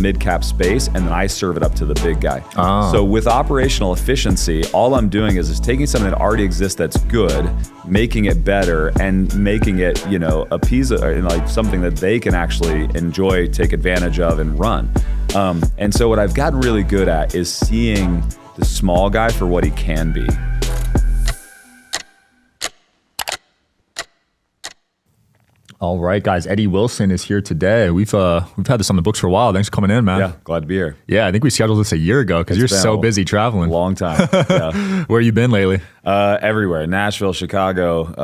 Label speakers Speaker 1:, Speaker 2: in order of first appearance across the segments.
Speaker 1: mid-cap space, and then I serve it up to the big guy.
Speaker 2: Oh.
Speaker 1: So with operational efficiency, all I'm doing is taking something that already exists that's good, making it better, and making it, a piece of, like something that they can actually enjoy, take advantage of, and run. And so what I've gotten really good at is seeing the small guy for what he can be.
Speaker 2: All right, guys. Eddie Wilson is here today. We've had this on the books for a while. Thanks for coming in, man.
Speaker 1: Yeah, glad to be here.
Speaker 2: Yeah, I think we scheduled this a year ago because you're so busy traveling.
Speaker 1: Long time. Yeah.
Speaker 2: Where you been lately?
Speaker 1: Everywhere. Nashville, Chicago,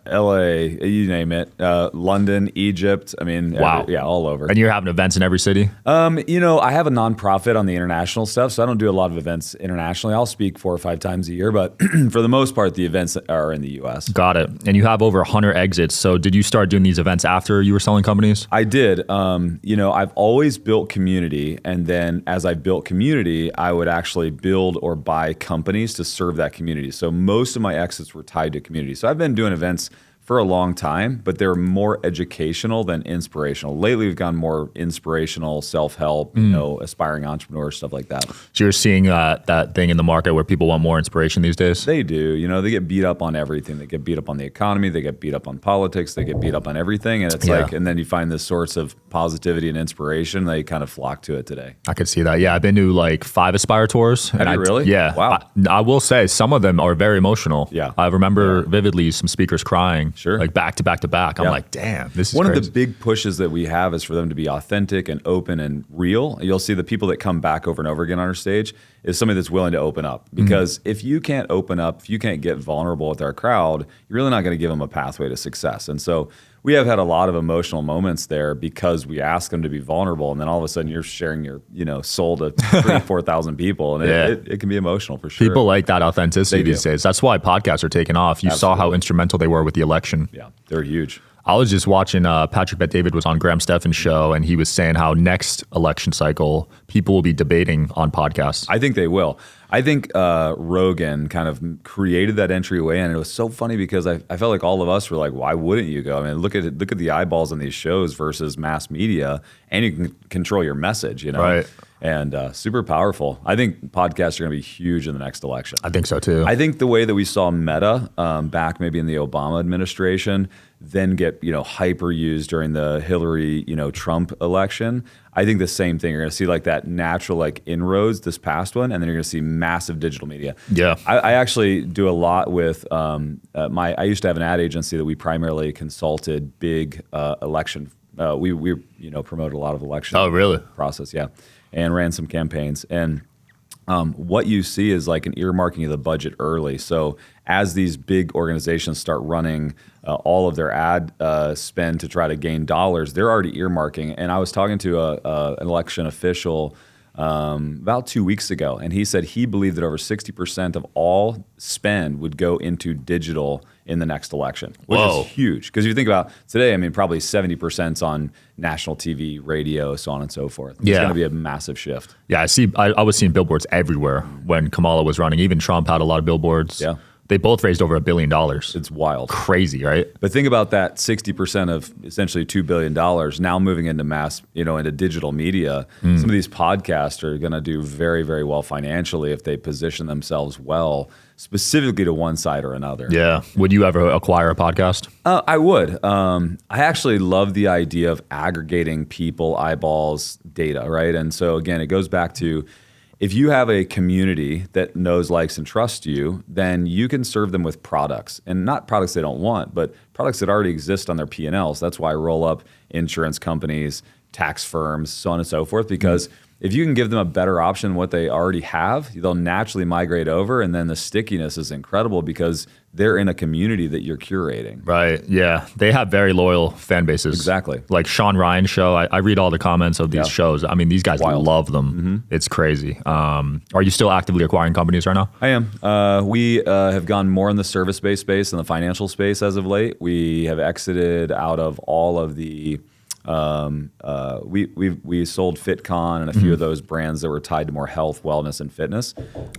Speaker 1: LA, you name it. London, Egypt. I mean,
Speaker 2: wow.
Speaker 1: All over.
Speaker 2: And you're having events in every city?
Speaker 1: I have a nonprofit on the international stuff, so I don't do a lot of events internationally. I'll speak 4 or 5 times a year, but for the most part, the events are in the U.S.
Speaker 2: Got it. And you have over 100 exits. So did you start doing these events after you were selling companies?
Speaker 1: I did. I've always built community, and then as I built community, I would actually build or buy companies to serve that community. So most of my exits were tied to community. So I've been doing events for a long time, but they're more educational than inspirational. Lately, we've gone more inspirational, self-help, aspiring entrepreneurs, stuff like that.
Speaker 2: So you're seeing that thing in the market where people want more inspiration these days?
Speaker 1: They do. They get beat up on everything. They get beat up on the economy. They get beat up on politics. They get beat up on everything. And it's and then you find this source of positivity and inspiration. They kind of flock to it today.
Speaker 2: I could see that. Yeah, I've been to like 5 Aspire tours.
Speaker 1: Have you really?
Speaker 2: Yeah.
Speaker 1: Wow.
Speaker 2: I will say some of them are very emotional.
Speaker 1: Yeah.
Speaker 2: I remember vividly some speakers crying.
Speaker 1: Sure.
Speaker 2: Like back to back to back. I'm like, damn, this is
Speaker 1: one
Speaker 2: crazy.
Speaker 1: of the big pushes that we have is for them to be authentic and open and real. You'll see the people that come back over and over again on our stage is somebody that's willing to open up. Because if you can't open up, if you can't get vulnerable with our crowd, you're really not going to give them a pathway to success. And so we have had a lot of emotional moments there because we ask them to be vulnerable, and then all of a sudden you're sharing your soul to 3,000-4,000 people, and it can be emotional for sure.
Speaker 2: People like that authenticity these days. That's why podcasts are taking off. You saw how instrumental they were with the election.
Speaker 1: Yeah, they're huge.
Speaker 2: I was just watching Patrick Bet-David was on Graham Stephan's show, and he was saying how next election cycle people will be debating on podcasts.
Speaker 1: I think they will. I think Rogan kind of created that entryway, and it was so funny because I felt like all of us were like, why wouldn't you go? I mean, look at the eyeballs on these shows versus mass media, and you can control your message,
Speaker 2: Right.
Speaker 1: And super powerful. I think podcasts are going to be huge in the next election.
Speaker 2: I think so too.
Speaker 1: I think the way that we saw Meta back maybe in the Obama administration then get hyper used during the Hillary Trump election. I think the same thing. You're going to see like that natural like inroads this past one, and then you're going to see massive digital media.
Speaker 2: Yeah,
Speaker 1: I actually do a lot with I used to have an ad agency that we primarily consulted big election. We promoted a lot of election.
Speaker 2: Oh, really?
Speaker 1: Process, yeah, and ran some campaigns. And what you see is like an earmarking of the budget early. So as these big organizations start running all of their ad spend to try to gain dollars, they're already earmarking. And I was talking to an election official about 2 weeks ago, and he said he believed that over 60% of all spend would go into digital in the next election, which is huge. Because you think about today, I mean, probably 70% on national TV, radio, so on and so forth. It's going to be a massive shift.
Speaker 2: Yeah, I was seeing billboards everywhere when Kamala was running. Even Trump had a lot of billboards.
Speaker 1: Yeah.
Speaker 2: They both raised over $1 billion.
Speaker 1: It's wild.
Speaker 2: Crazy, right?
Speaker 1: But think about that 60% of essentially $2 billion now moving into mass, into digital media. Some of these podcasts are going to do very, very well financially if they position themselves well, specifically to one side or another.
Speaker 2: Yeah. Would you ever acquire a podcast?
Speaker 1: I would. I actually love the idea of aggregating people, eyeballs, data, right? And so again, it goes back to, if you have a community that knows, likes, and trusts you, then you can serve them with products, and not products they don't want, but products that already exist on their P&Ls. That's why I roll up insurance companies, tax firms, so on and so forth, because if you can give them a better option than what they already have, they'll naturally migrate over, and then the stickiness is incredible because they're in a community that you're curating.
Speaker 2: Right, yeah. They have very loyal fan bases.
Speaker 1: Exactly.
Speaker 2: Like Sean Ryan's show, I read all the comments of these shows. I mean, these guys love them. It's crazy. Are you still actively acquiring companies right now?
Speaker 1: I am. We have gone more in the service-based space than the financial space as of late. We have exited out of all of the We sold FitCon and a few of those brands that were tied to more health, wellness, and fitness.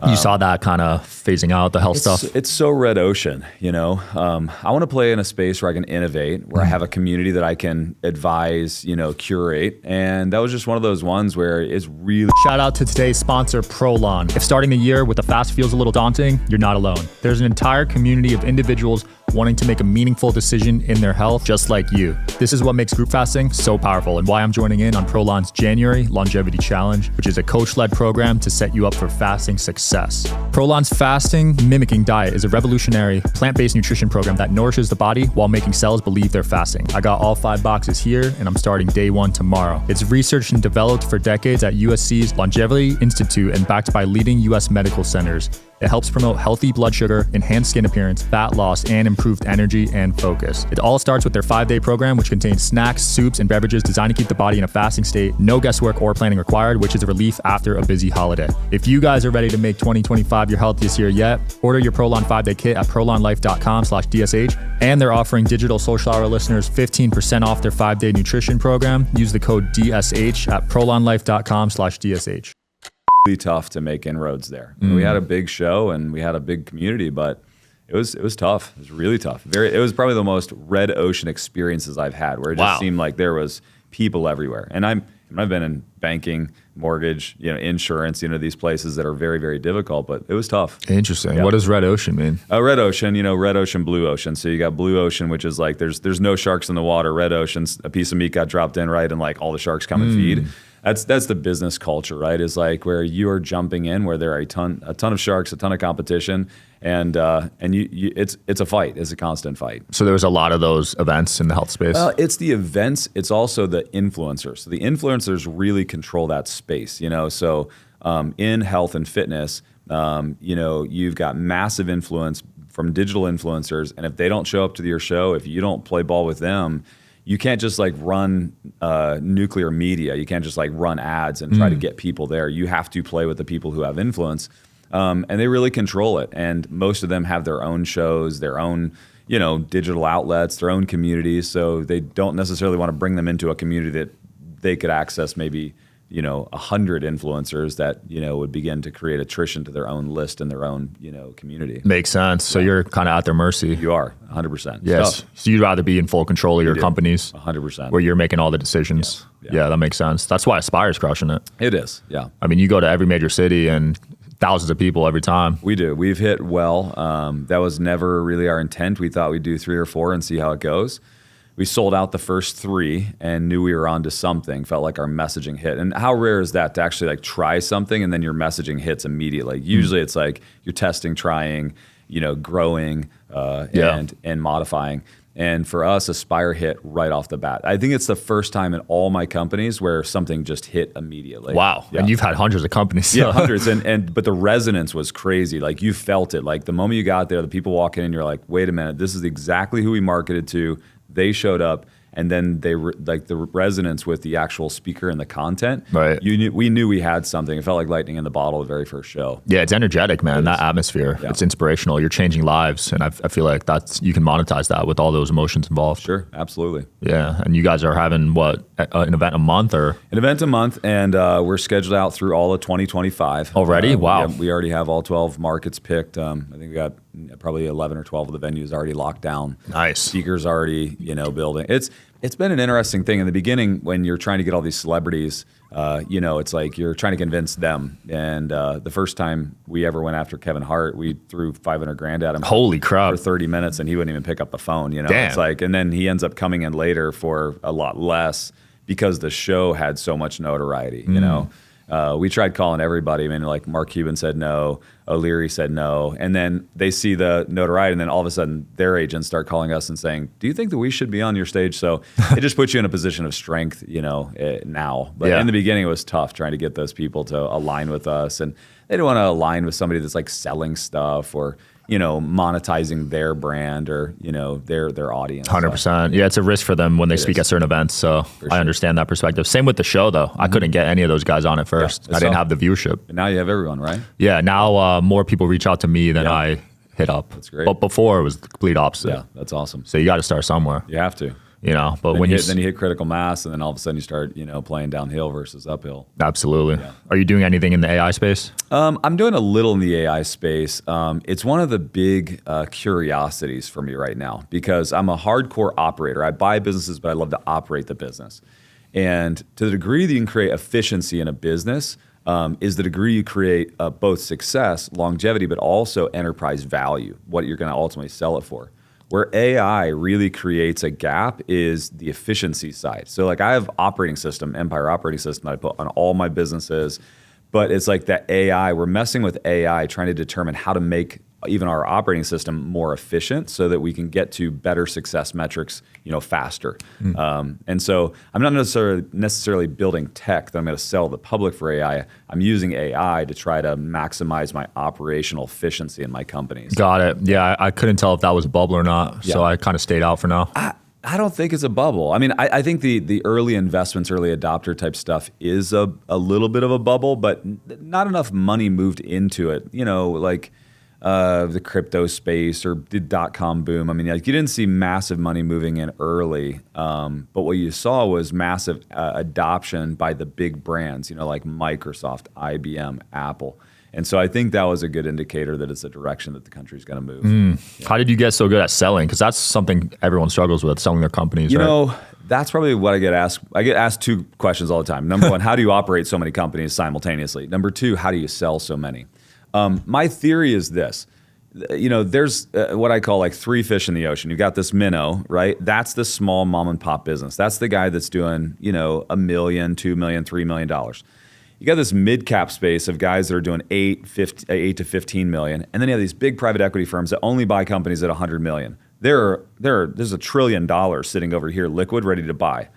Speaker 2: You saw that kind of phasing out, the health stuff?
Speaker 1: It's so red ocean, you know. I want to play in a space where I can innovate, where I have a community that I can advise, you know, curate. And that was just one of those ones where it's really...
Speaker 2: Shout out to today's sponsor, Prolon. If starting the year with a fast feels a little daunting, you're not alone. There's an entire community of individuals wanting to make a meaningful decision in their health, just like you. This is what makes group fasting so powerful and why I'm joining in on Prolon's January Longevity Challenge, which is a coach-led program to set you up for fasting success. Prolon's fasting mimicking diet is a revolutionary plant-based nutrition program that nourishes the body while making cells believe they're fasting. I got all 5 boxes here and I'm starting day 1 tomorrow. It's researched and developed for decades at USC's Longevity Institute and backed by leading US medical centers. It helps promote healthy blood sugar, enhanced skin appearance, fat loss, and improved energy and focus. It all starts with their 5-day program, which contains snacks, soups, and beverages designed to keep the body in a fasting state. No guesswork or planning required, which is a relief after a busy holiday. If you guys are ready to make 2025 your healthiest year yet, order your Prolon 5-day kit at prolonlife.com/DSH. And they're offering Digital Social Hour listeners 15% off their 5-day nutrition program. Use the code DSH at prolonlife.com/DSH.
Speaker 1: Tough to make inroads there. We had a big show and we had a big community, but it was tough. It was really tough. It was probably the most red ocean experiences I've had, where it just seemed like there was people everywhere. And I've been in banking, mortgage, you know, insurance, you know, these places that are very, very difficult, but it was tough.
Speaker 2: Interesting. Yeah. What does red ocean mean?
Speaker 1: Red ocean, you know, red ocean, blue ocean. So you got blue ocean, which is like there's no sharks in the water. Red ocean's a piece of meat got dropped in, right, and like all the sharks come and feed. That's the business culture, right? Is like where you are jumping in, where there are a ton of sharks, a ton of competition, and it's a fight. It's a constant fight.
Speaker 2: So there was a lot of those events in the health space.
Speaker 1: It's the events. It's also the influencers. So the influencers really control that space, you know. So in health and fitness, you know, you've got massive influence from digital influencers, and if they don't show up to your show, if you don't play ball with them, you can't just like run nuclear media. You can't just like run ads and try to get people there. You have to play with the people who have influence, and they really control it. And most of them have their own shows, their own, you know, digital outlets, their own communities. So they don't necessarily want to bring them into a community that they could access maybe, you know, 100 influencers that, you know, would begin to create attrition to their own list and their own, you know, community.
Speaker 2: Makes sense. So you're kind of at their mercy.
Speaker 1: You are 100%.
Speaker 2: Yes. So you'd rather be in full control of your companies.
Speaker 1: 100%.
Speaker 2: Where you're making all the decisions. Yeah, that makes sense. That's why Aspire's crushing it.
Speaker 1: It is. Yeah.
Speaker 2: I mean, you go to every major city and thousands of people every time.
Speaker 1: We do. We've hit well. That was never really our intent. We thought we'd do 3 or 4 and see how it goes. We sold out the first 3 and knew we were onto something. Felt like our messaging hit. And how rare is that to actually like try something and then your messaging hits immediately? Usually it's like you're testing, trying, you know, growing and modifying. And for us, Aspire hit right off the bat. I think it's the first time in all my companies where something just hit immediately.
Speaker 2: Wow. Yeah. And you've had hundreds of companies. So.
Speaker 1: Yeah, hundreds. But the resonance was crazy. Like you felt it. Like the moment you got there, the people walk in and you're like, wait a minute, this is exactly who we marketed to. They showed up, and then like the resonance with the actual speaker and the content.
Speaker 2: Right.
Speaker 1: We knew we had something. It felt like lightning in the bottle the very first show.
Speaker 2: Yeah, it's energetic, man. That atmosphere, it's inspirational. You're changing lives, and I feel like you can monetize that with all those emotions involved.
Speaker 1: Sure, absolutely.
Speaker 2: Yeah, and you guys are having what, an event a month or?
Speaker 1: An event a month, and we're scheduled out through all of 2025.
Speaker 2: Already? Wow.
Speaker 1: We already have all 12 markets picked. I think we got probably 11 or 12 of the venues already locked down.
Speaker 2: Nice.
Speaker 1: Speakers already, you know, building. It's been an interesting thing in the beginning when you're trying to get all these celebrities. You know, it's like you're trying to convince them. And the first time we ever went after Kevin Hart, we threw $500,000 at him.
Speaker 2: Holy crap!
Speaker 1: For 30 minutes, and he wouldn't even pick up the phone. You know,
Speaker 2: Damn.
Speaker 1: It's like, and then he ends up coming in later for a lot less because the show had so much notoriety. You know. We tried calling everybody. I mean, like Mark Cuban said no, O'Leary said no, and then they see the notoriety, and then all of a sudden their agents start calling us and saying, "Do you think that we should be on your stage?" So it just puts you in a position of strength, you know, now. But in the beginning, it was tough trying to get those people to align with us, and they didn't want to align with somebody that's like selling stuff or, you know, monetizing their brand or, you know, their audience.
Speaker 2: 100%. Yeah, it's a risk for them when they speak at certain events. So I understand that perspective. Same with the show, though. I couldn't get any of those guys on at first. I didn't have the viewership.
Speaker 1: And now you have everyone, right?
Speaker 2: Yeah, now more people reach out to me than I hit up.
Speaker 1: That's great.
Speaker 2: But before, it was the complete opposite.
Speaker 1: Yeah, that's awesome.
Speaker 2: So you got to start somewhere.
Speaker 1: You have to.
Speaker 2: But
Speaker 1: then you hit critical mass, and then all of a sudden you start, playing downhill versus uphill.
Speaker 2: Absolutely. Yeah. Are you doing anything in the AI space?
Speaker 1: I'm doing a little in the AI space. It's one of the big curiosities for me right now because I'm a hardcore operator. I buy businesses, but I love to operate the business. And to the degree that you can create efficiency in a business is the degree you create both success, longevity, but also enterprise value, what you're going to ultimately sell it for. Where AI really creates a gap is the efficiency side. So like I have operating system, Empire operating system that I put on all my businesses, but it's like that AI, we're messing with AI, trying to determine how to make even our operating system more efficient so that we can get to better success metrics, faster. And so I'm not necessarily building tech that I'm going to sell the public for AI. I'm using AI to try to maximize my operational efficiency in my companies.
Speaker 2: Got it. Yeah, I couldn't tell if that was a bubble or not, so I kind of stayed out for now.
Speaker 1: I don't think it's a bubble. I mean, I think the early investments, early adopter type stuff is a little bit of a bubble, but not enough money moved into it. Like the crypto space or the .com boom. I mean, like you didn't see massive money moving in early, but what you saw was massive adoption by the big brands, like Microsoft, IBM, Apple. And so I think that was a good indicator that it's a direction that the country's going to move.
Speaker 2: Yeah. How did you get so good at selling? Because that's something everyone struggles with, selling their companies, right?
Speaker 1: That's probably what I get asked. I get asked two questions all the time. Number one, how do you operate so many companies simultaneously? Number two, how do you sell so many? My theory is this. There's what I call like three fish in the ocean. You've got this minnow, right? That's the small mom and pop business. That's the guy that's doing, $1 million, $2 million, $3 million. You got this mid-cap space of guys that are doing 8 to 15 million, and then you have these big private equity firms that only buy companies at 100 million. There's $1 trillion sitting over here, liquid, ready to buy.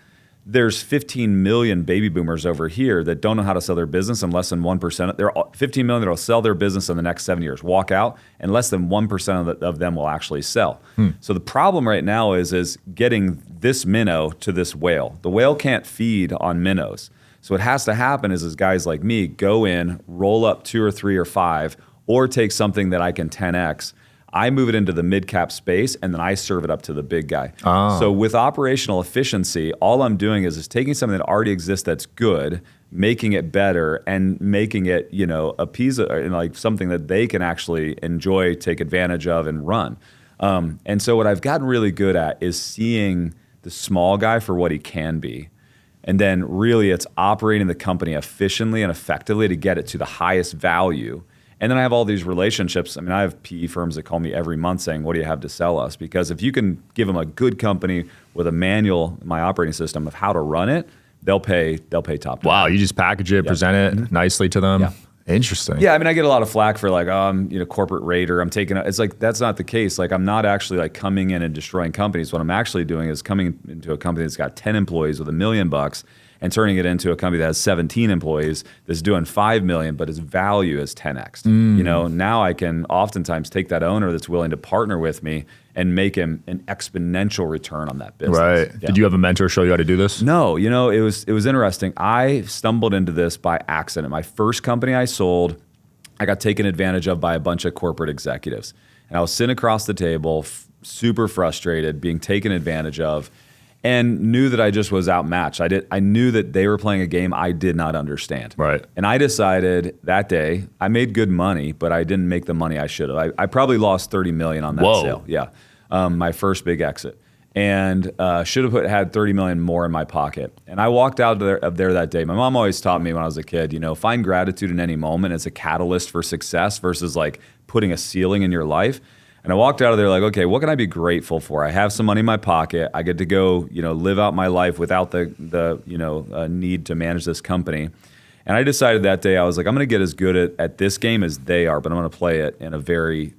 Speaker 1: There's 15 million baby boomers over here that don't know how to sell their business, and less than 1%. There are 15 million that will sell their business in the next 7 years, walk out, and less than 1% of them will actually sell. So the problem right now is getting this minnow to this whale. The whale can't feed on minnows. So what has to happen is guys like me go in, roll up 2 or 3 or 5, or take something that I can 10x. I move it into the mid-cap space, and then I serve it up to the big guy. So with operational efficiency, all I'm doing is taking something that already exists that's good, making it better, and making it, a piece of, like something that they can actually enjoy, take advantage of, and run. And so what I've gotten really good at is seeing the small guy for what he can be. And then really it's operating the company efficiently and effectively to get it to the highest value. And then I have all these relationships. I mean, I have PE firms that call me every month saying, what do you have to sell us? Because if you can give them a good company with a manual, my operating system of how to run it, they'll pay top.
Speaker 2: Wow, you just package it, present it nicely to them. Yeah. Interesting.
Speaker 1: Yeah, I mean, I get a lot of flack for like, corporate raider. I'm taking. It's like that's not the case. Like, I'm not actually like coming in and destroying companies. What I'm actually doing is coming into a company that's got 10 employees with $1 million and turning it into a company that has 17 employees that's doing 5 million, but its value is 10x. Now I can oftentimes take that owner that's willing to partner with me and make him an exponential return on that business.
Speaker 2: Right. Yeah. Did you have a mentor show you how to do this?
Speaker 1: No, it was interesting. I stumbled into this by accident. My first company I sold, I got taken advantage of by a bunch of corporate executives. And I was sitting across the table, super frustrated, being taken advantage of, and knew that I just was outmatched. I knew that they were playing a game I did not understand.
Speaker 2: Right.
Speaker 1: And I decided that day, I made good money, but I didn't make the money I should have. I probably lost $30 million on that sale. Yeah. My first big exit. And should have had $30 million more in my pocket. And I walked out of there that day. My mom always taught me when I was a kid, find gratitude in any moment as a catalyst for success versus like putting a ceiling in your life. And I walked out of there like, okay, what can I be grateful for? I have some money in my pocket. I get to go, live out my life without the need to manage this company. And I decided that day, I was like, I'm going to get as good at this game as they are, but I'm going to play it in a very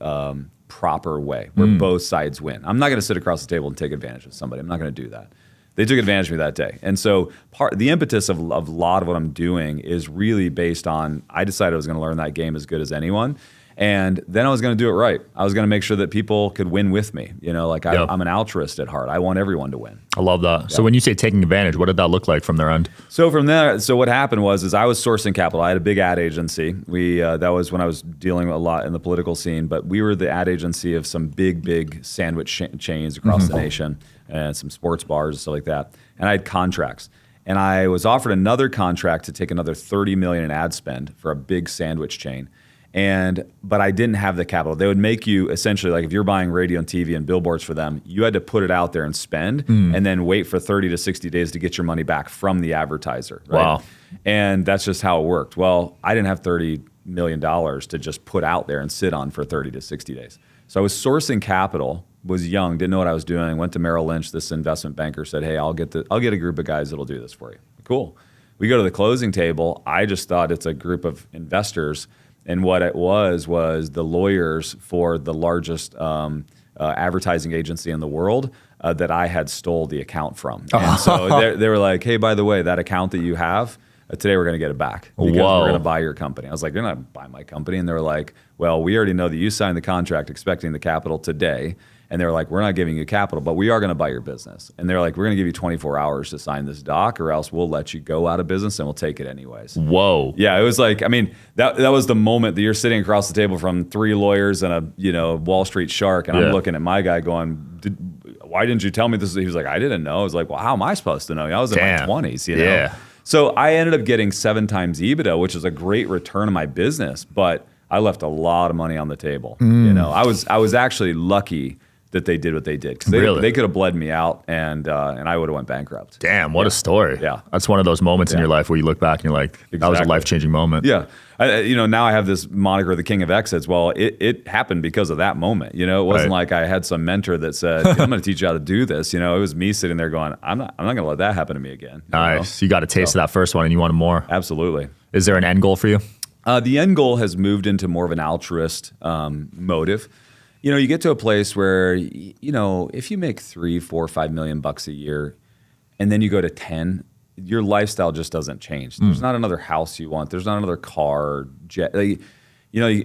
Speaker 1: proper way where both sides win. I'm not going to sit across the table and take advantage of somebody. I'm not going to do that. They took advantage of me that day. And so the impetus of a lot of what I'm doing is really based on, I decided I was going to learn that game as good as anyone. And then I was going to do it right. I was going to make sure that people could win with me. You know, like I'm an altruist at heart. I want everyone to win.
Speaker 2: I love that. So when you say taking advantage, what did that look like from their end?
Speaker 1: So from there, what happened was I was sourcing capital. I had a big ad agency. That was when I was dealing a lot in the political scene, but we were the ad agency of some big sandwich chains across the nation and some sports bars and stuff like that. And I had contracts. And I was offered another contract to take another $30 million in ad spend for a big sandwich chain. But I didn't have the capital. They would make you essentially, like if you're buying radio and TV and billboards for them, you had to put it out there and spend and then wait for 30 to 60 days to get your money back from the advertiser. Right?
Speaker 2: Wow.
Speaker 1: And that's just how it worked. Well, I didn't have $30 million to just put out there and sit on for 30 to 60 days. So I was sourcing capital, was young, didn't know what I was doing, went to Merrill Lynch, this investment banker said, hey, I'll get a group of guys that'll do this for you. Cool. We go to the closing table. I just thought it's a group of investors. And what it was the lawyers for the largest advertising agency in the world that I had stole the account from. And so they were like, hey, by the way, that account that you have, today we're going to get it back because we're going to buy your company. I was like, you're not buying my company. And they were like, well, we already know that you signed the contract expecting the capital today. And they were like, we're not giving you capital, but we are going to buy your business. And they're like, we're going to give you 24 hours to sign this doc or else we'll let you go out of business and we'll take it anyways.
Speaker 2: Whoa.
Speaker 1: Yeah, it was like, I mean, that was the moment that you're sitting across the table from three lawyers and a Wall Street shark. And I'm looking at my guy going, why didn't you tell me this? He was like, I didn't know. I was like, well, how am I supposed to know? I was in my 20s, you know?
Speaker 2: Yeah.
Speaker 1: So I ended up getting 7 times EBITDA, which is a great return on my business, but I left a lot of money on the table. You know, I was actually lucky that they did what they did. Because they could have bled me out and I would have went bankrupt.
Speaker 2: Damn, what a story.
Speaker 1: Yeah.
Speaker 2: That's one of those moments in your life where you look back and you're like, that was a life-changing moment.
Speaker 1: Yeah. Now I have this moniker, the king of exits. Well, it happened because of that moment. You know, it wasn't like I had some mentor that said, I'm going to teach you how to do this. You know, it was me sitting there going, I'm not going to let that happen to me again.
Speaker 2: Nice. You got a taste of that first one and you wanted more.
Speaker 1: Absolutely.
Speaker 2: Is there an end goal for you?
Speaker 1: The end goal has moved into more of an altruist motive. You know, you get to a place where, if you make $3, $4, $5 million bucks a year, and then you go to 10, your lifestyle just doesn't change. There's not another house you want. There's not another car, jet.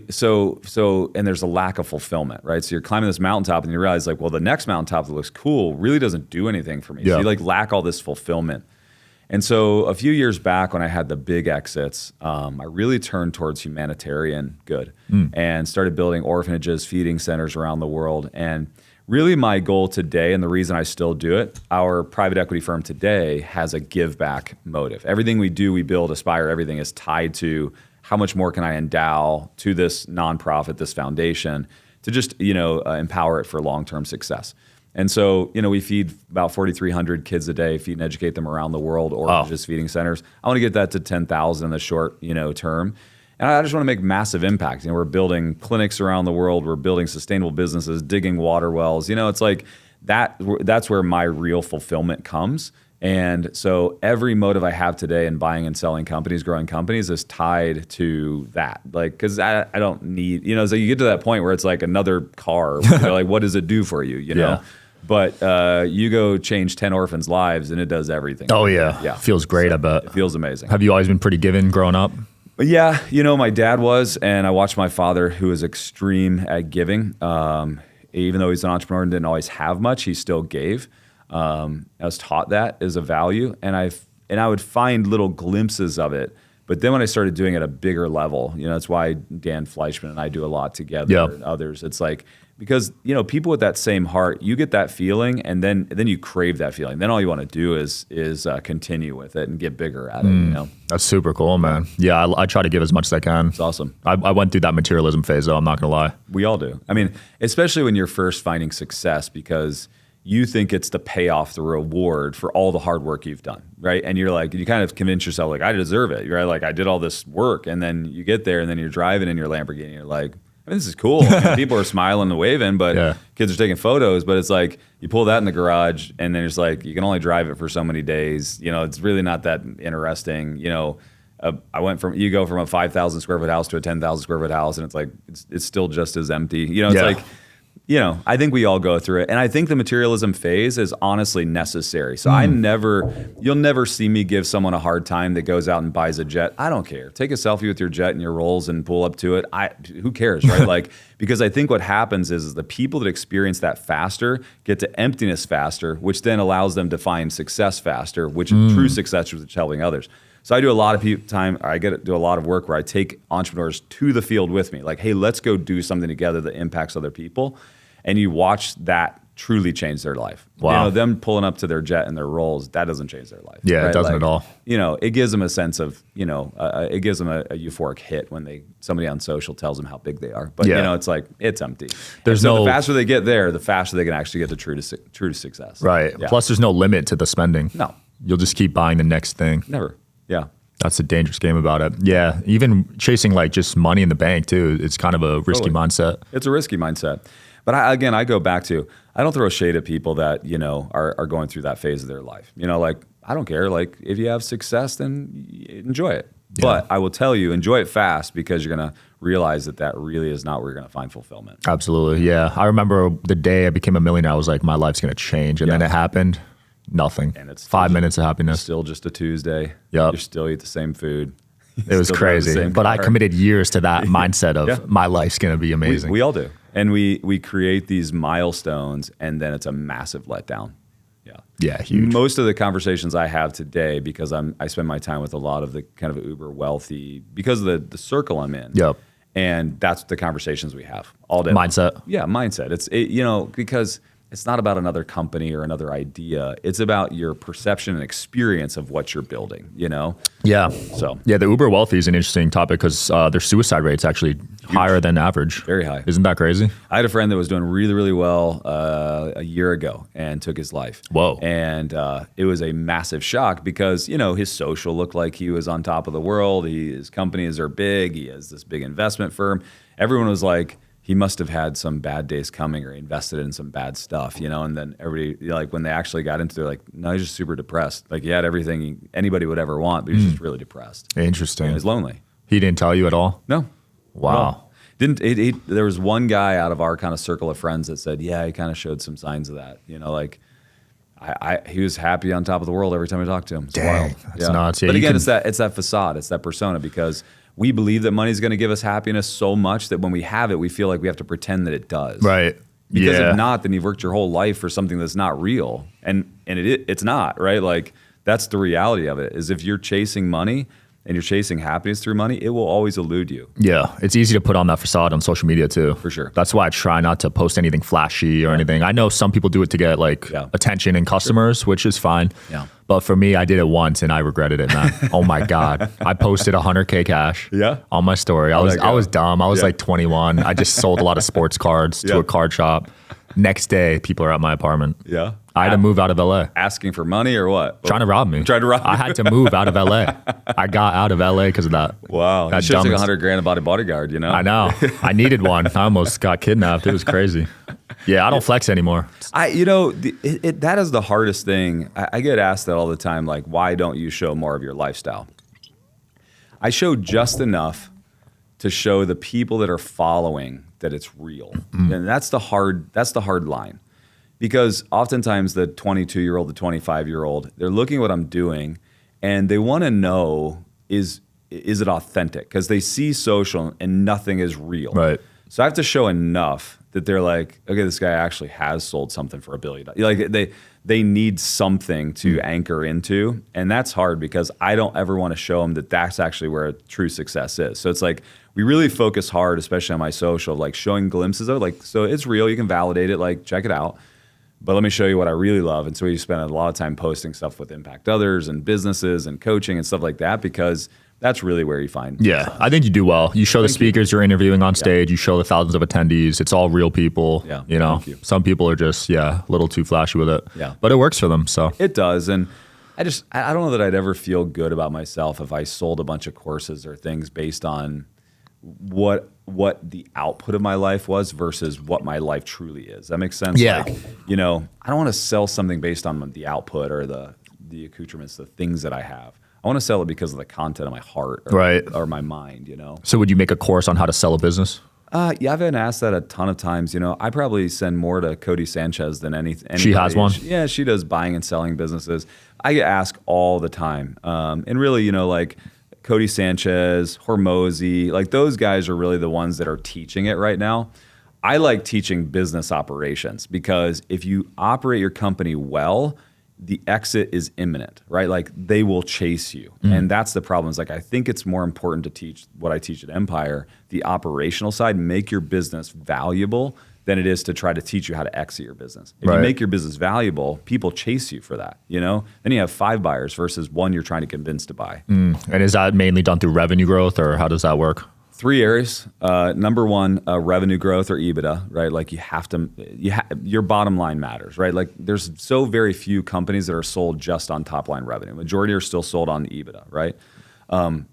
Speaker 1: So and there's a lack of fulfillment, right? So you're climbing this mountaintop, and you realize, like, well, the next mountaintop that looks cool really doesn't do anything for me. Yeah. So you lack all this fulfillment. And so a few years back when I had the big exits, I really turned towards humanitarian good and started building orphanages, feeding centers around the world. And really my goal today, and the reason I still do it, our private equity firm today has a give back motive. Everything we do, we build, aspire, everything is tied to how much more can I endow to this nonprofit, this foundation, to just empower it for long-term success. And so, we feed about 4,300 kids a day, feed and educate them around the world, orphanages, feeding centers. I want to get that to 10,000 in the short, term. And I just want to make massive impact. We're building clinics around the world. We're building sustainable businesses, digging water wells. It's like that's where my real fulfillment comes. And so every motive I have today in buying and selling companies, growing companies, is tied to that. Because I don't need, so you get to that point where it's like another car. Like, what does it do for you, you know? But you go change 10 orphans' lives and it does everything.
Speaker 2: Oh, yeah. Feels great, I bet.
Speaker 1: It feels amazing.
Speaker 2: Have you always been pretty giving growing up?
Speaker 1: Yeah, my dad was, and I watched my father, who is extreme at giving. Even though he's an entrepreneur and didn't always have much, he still gave. I was taught that as a value, and I would find little glimpses of it. But then when I started doing it at a bigger level, that's why Dan Fleischman and I do a lot together and others. It's like, because, people with that same heart, you get that feeling and then you crave that feeling. Then all you want to do is continue with it and get bigger at it,
Speaker 2: That's super cool, man. Yeah, I try to give as much as I can.
Speaker 1: It's awesome.
Speaker 2: I went through that materialism phase, though, I'm not going to lie.
Speaker 1: We all do. I mean, especially when you're first finding success, because you think it's the payoff, the reward for all the hard work you've done, right? And you're like, you kind of convince yourself, like, I deserve it, right? Like, I did all this work, and then you get there, and then you're driving in your Lamborghini, and you're like, this is cool. People are smiling and waving, but kids are taking photos. But it's like you pull that in the garage, and then it's like you can only drive it for so many days. It's really not that interesting. I went from you go from a 5,000 square foot house to a 10,000 square foot house, and it's like it's still just as empty. It's like I think we all go through it. And I think the materialism phase is honestly necessary. So you'll never see me give someone a hard time that goes out and buys a jet. I don't care. Take a selfie with your jet and your rolls and pull up to it. Who cares, right? Because I think what happens is the people that experience that faster get to emptiness faster, which then allows them to find success faster, which is true success, which is helping others. So I do a lot of do a lot of work where I take entrepreneurs to the field with me. Like, hey, let's go do something together that impacts other people. And you watch that truly change their life.
Speaker 2: Wow.
Speaker 1: Them pulling up to their jet and their rolls, that doesn't change their life.
Speaker 2: Yeah, right? It doesn't at all.
Speaker 1: It gives them a sense of, it gives them a euphoric hit when somebody on social tells them how big they are. But, it's like, it's empty. The faster they get there, the faster they can actually get to true to success.
Speaker 2: Right. Yeah. Plus, there's no limit to the spending.
Speaker 1: No.
Speaker 2: You'll just keep buying the next thing.
Speaker 1: Never. Yeah.
Speaker 2: That's a dangerous game about it. Yeah. Even chasing just money in the bank too, it's kind of a risky mindset.
Speaker 1: It's a risky mindset. But I go back to, I don't throw shade at people that, are going through that phase of their life. I don't care. If you have success, then enjoy it. Yeah. But I will tell you, enjoy it fast, because you're going to realize that really is not where you're going to find fulfillment.
Speaker 2: Absolutely. Yeah. I remember the day I became a millionaire, I was like, my life's going to change. And then it happened. Nothing. And it's 5 minutes of happiness.
Speaker 1: Still just a Tuesday.
Speaker 2: Yep.
Speaker 1: You still eat the same food.
Speaker 2: It was crazy. But I committed years to that mindset of my life's going to be amazing.
Speaker 1: We all do. And we create these milestones, and then it's a massive letdown. Yeah.
Speaker 2: Yeah, huge.
Speaker 1: Most of the conversations I have today, because I spend my time with a lot of the kind of uber wealthy, because of the circle I'm in.
Speaker 2: Yep.
Speaker 1: And that's the conversations we have all day.
Speaker 2: Mindset.
Speaker 1: Yeah, mindset. Because it's not about another company or another idea. It's about your perception and experience of what you're building,
Speaker 2: Yeah.
Speaker 1: So.
Speaker 2: Yeah, the uber wealthy is an interesting topic because their suicide rate's actually higher than average.
Speaker 1: Very high.
Speaker 2: Isn't that crazy?
Speaker 1: I had a friend that was doing really, really well a year ago and took his life.
Speaker 2: Whoa.
Speaker 1: And it was a massive shock because, his social looked like he was on top of the world. His companies are big. He has this big investment firm. Everyone was like, he must have had some bad days coming, or he invested in some bad stuff, and then everybody, when they actually got into it, they're like, no, he's just super depressed. He had everything anybody would ever want, but he's just really depressed.
Speaker 2: Interesting.
Speaker 1: He was lonely.
Speaker 2: He didn't tell you at all?
Speaker 1: No.
Speaker 2: Wow.
Speaker 1: No. There was one guy out of our kind of circle of friends that said, yeah, he kind of showed some signs of that. He was happy on top of the world every time I talked to him. It's
Speaker 2: Dang,
Speaker 1: wild.
Speaker 2: that's nuts. Yeah,
Speaker 1: but again, it's that facade, it's that persona, because we believe that money is going to give us happiness so much that when we have it, we feel like we have to pretend that it does.
Speaker 2: Right.
Speaker 1: Because if not, then you've worked your whole life for something that's not real, and it's not, right? That's the reality of it. Is if you're chasing money and you're chasing happiness through money, it will always elude you.
Speaker 2: Yeah, it's easy to put on that facade on social media too.
Speaker 1: For sure.
Speaker 2: That's why I try not to post anything flashy or anything. I know some people do it to get attention and customers, which is fine.
Speaker 1: Yeah.
Speaker 2: But for me, I did it once and I regretted it, man. Oh my God. I posted 100K cash on my story. I was dumb. I was 21. I just sold a lot of sports cards to a card shop. Next day, people are at my apartment.
Speaker 1: Yeah.
Speaker 2: I had to move out of LA.
Speaker 1: Asking for money or what?
Speaker 2: Trying to rob me. I had to move out of LA. I got out of LA because of that.
Speaker 1: Wow. You should have took $100,000 and bought a bodyguard,
Speaker 2: I know. I needed one. I almost got kidnapped. It was crazy. Yeah, I don't flex anymore.
Speaker 1: That is the hardest thing. I get asked that all the time, why don't you show more of your lifestyle? I show just enough to show the people that are following that it's real. Mm-hmm. And that's the hard line. Because oftentimes the 22-year-old, the 25-year-old, they're looking at what I'm doing and they want to know, is it authentic? Because they see social and nothing is real.
Speaker 2: Right.
Speaker 1: So I have to show enough that they're like, okay, this guy actually has sold something for $1 billion. They need something to anchor into. And that's hard because I don't ever want to show them that that's actually where true success is. So it's we really focus hard, especially on my social, showing glimpses of it. So it's real, you can validate it, check it out. But let me show you what I really love. And so we spend a lot of time posting stuff with impact others and businesses and coaching and stuff like that, because that's really where you find.
Speaker 2: Yeah, success. I think you do well. You show the speakers you're interviewing on stage. You show the thousands of attendees. It's all real people.
Speaker 1: Yeah,
Speaker 2: some people are just a little too flashy with it.
Speaker 1: Yeah,
Speaker 2: but it works for them. So
Speaker 1: it does. And I don't know that I'd ever feel good about myself if I sold a bunch of courses or things based on what the output of my life was versus what my life truly is. That makes sense?
Speaker 2: Yeah.
Speaker 1: I don't want to sell something based on the output or the accoutrements, the things that I have. I want to sell it because of the content of my heart or my mind,
Speaker 2: So would you make a course on how to sell a business?
Speaker 1: Yeah, I've been asked that a ton of times. I probably send more to Cody Sanchez than anybody.
Speaker 2: She has one?
Speaker 1: Yeah, she does buying and selling businesses. I get asked all the time. And really, like Cody Sanchez, Hormozy, like those guys are really the ones that are teaching it right now. I like teaching business operations because if you operate your company well, the exit is imminent, right? Like they will chase you. And that's the problem. Is like, I think it's more important to teach what I teach at Empire, the operational side, make your business valuable than it is to try to teach you how to exit your business. If you make your business valuable, people chase you for that, Then you have 5 buyers versus 1 you're trying to convince to buy.
Speaker 2: And is that mainly done through revenue growth or how does that work?
Speaker 1: 3 areas. Number 1, revenue growth or EBITDA, right? Like your bottom line matters, right? Like there's so very few companies that are sold just on top line revenue. Majority are still sold on EBITDA, right?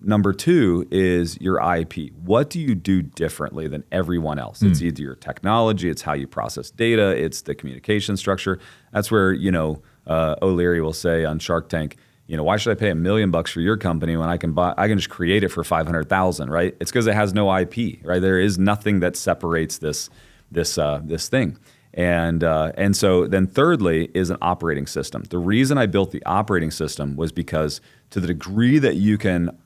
Speaker 1: Number 2 is your IP. What do you do differently than everyone else? It's either your technology, it's how you process data, it's the communication structure. That's where, O'Leary will say on Shark Tank, why should I pay $1 million for your company when I can just create it for 500,000, right? It's because it has no IP, right? There is nothing that separates this thing. And so then thirdly is an operating system. The reason I built the operating system was because to the degree that you can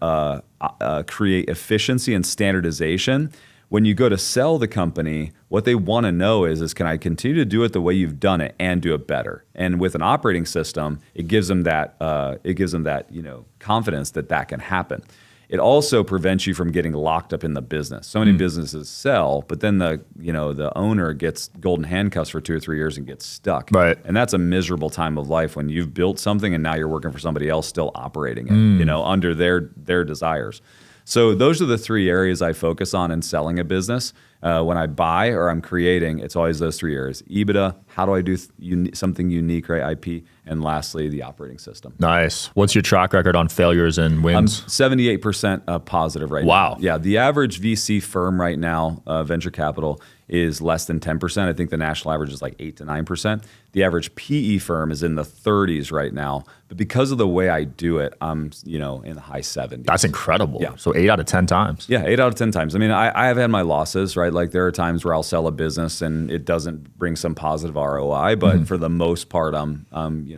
Speaker 1: create efficiency and standardization, when you go to sell the company, what they want to know is can I continue to do it the way you've done it and do it better? And with an operating system, it gives them that confidence that can happen. It also prevents you from getting locked up in the business. So many businesses sell, but then the owner gets golden handcuffs for 2 or 3 years and gets stuck.
Speaker 2: Right.
Speaker 1: And that's a miserable time of life when you've built something and now you're working for somebody else still operating it, under their desires. So those are the 3 areas I focus on in selling a business. When I buy or I'm creating, it's always those 3 areas. EBITDA, how do I do something unique, right? IP, and lastly, the operating system.
Speaker 2: Nice. What's your track record on failures and wins?
Speaker 1: I'm 78% positive right now.
Speaker 2: Wow.
Speaker 1: Yeah, the average VC firm right now, venture capital, is less than 10%. I think the national average is like 8 to 9%. The average PE firm is in the 30s right now. But because of the way I do it, I'm in the high 70s.
Speaker 2: That's incredible.
Speaker 1: Yeah.
Speaker 2: So 8 out of 10 times.
Speaker 1: Yeah, 8 out of 10 times. I mean, I have had my losses, right? Like there are times where I'll sell a business and it doesn't bring some positive ROI, but for the most part, I'm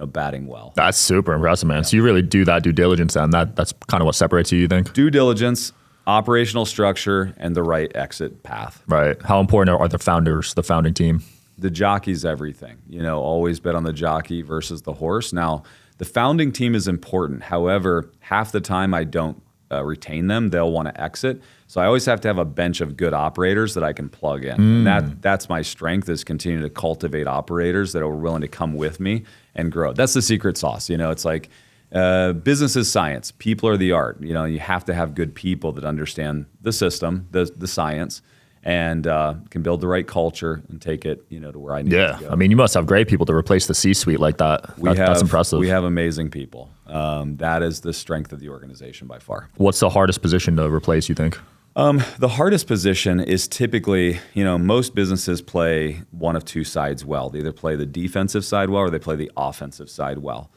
Speaker 1: batting well.
Speaker 2: That's super impressive, man. Yeah. So you really do that due diligence, and that's kind of what separates you think?
Speaker 1: Due diligence, operational structure, and the right exit path.
Speaker 2: Right. How important are the founders, the founding team?
Speaker 1: The jockey's everything. Always bet on the jockey versus the horse. Now, the founding team is important. However, half the time I don't retain them. They'll want to exit. So I always have to have a bench of good operators that I can plug in. And that's my strength, is continuing to cultivate operators that are willing to come with me and grow. That's the secret sauce. It's like business is science. People are the art. You have to have good people that understand the system, the science, and can build the right culture and take it, to where I need to go.
Speaker 2: I mean, you must have great people to replace the C-suite like that. That's impressive.
Speaker 1: We have amazing people. That is the strength of the organization by far.
Speaker 2: What's the hardest position to replace, you think?
Speaker 1: The hardest position is typically, most businesses play one of 2 sides well. They either play the defensive side well or they play the offensive side well.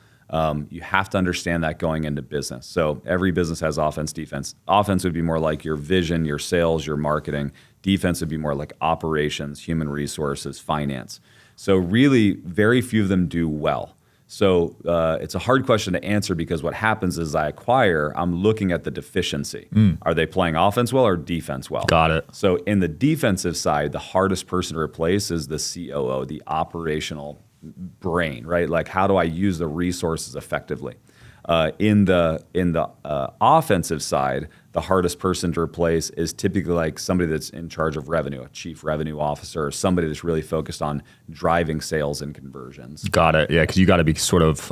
Speaker 1: You have to understand that going into business. So every business has offense, defense. Offense would be more like your vision, your sales, your marketing. Defense would be more like operations, human resources, finance. So really, very few of them do well. So it's a hard question to answer because what happens is I'm looking at the deficiency. Are they playing offense well or defense well?
Speaker 2: Got it.
Speaker 1: So in the defensive side, the hardest person to replace is the COO, the operational brain, right? Like, how do I use the resources effectively? In the offensive side, the hardest person to replace is typically like somebody that's in charge of revenue, a chief revenue officer, or somebody that's really focused on driving sales and conversions.
Speaker 2: Got it. Yeah, because you got to be sort of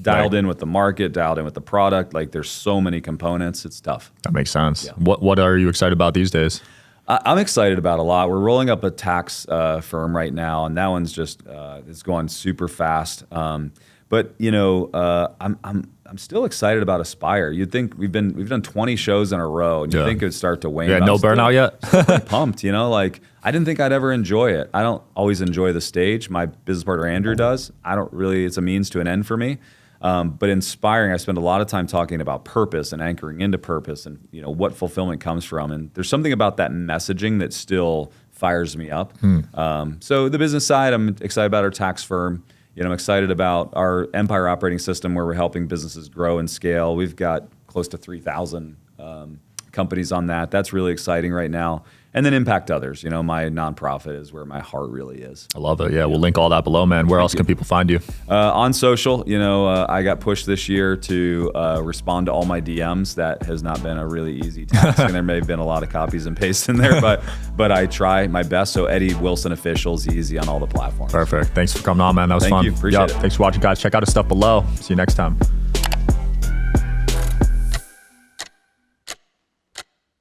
Speaker 1: dialed in with the market, dialed in with the product. Like, there's so many components. It's tough.
Speaker 2: That makes sense.
Speaker 1: Yeah.
Speaker 2: What are you excited about these days?
Speaker 1: I'm excited about a lot. We're rolling up a tax firm right now, and that one's just it's going super fast. But I'm still excited about Aspire. You'd think we've done 20 shows in a row, and you think it would start to wane.
Speaker 2: Yeah, no burnout yet.
Speaker 1: Pumped, like I didn't think I'd ever enjoy it. I don't always enjoy the stage. My business partner Andrew does. I don't really. It's a means to an end for me. But inspiring, I spend a lot of time talking about purpose and anchoring into purpose and what fulfillment comes from. And there's something about that messaging that still fires me up. So the business side, I'm excited about our tax firm. I'm excited about our Empire operating system where we're helping businesses grow and scale. We've got close to 3,000 companies on that. That's really exciting right now. And then impact others. My nonprofit is where my heart really is.
Speaker 2: I love it. Yeah, we'll link all that below, man. Where else can people find you?
Speaker 1: On social, I got pushed this year to respond to all my DMs. That has not been a really easy task, and there may have been a lot of copies and pastes in there, but I try my best. So Eddie Wilson Official is easy on all the platforms.
Speaker 2: Perfect. Thanks for coming on, man. That was fun.
Speaker 1: Thank you. Appreciate it.
Speaker 2: Thanks for watching, guys. Check out his stuff below. See you next time.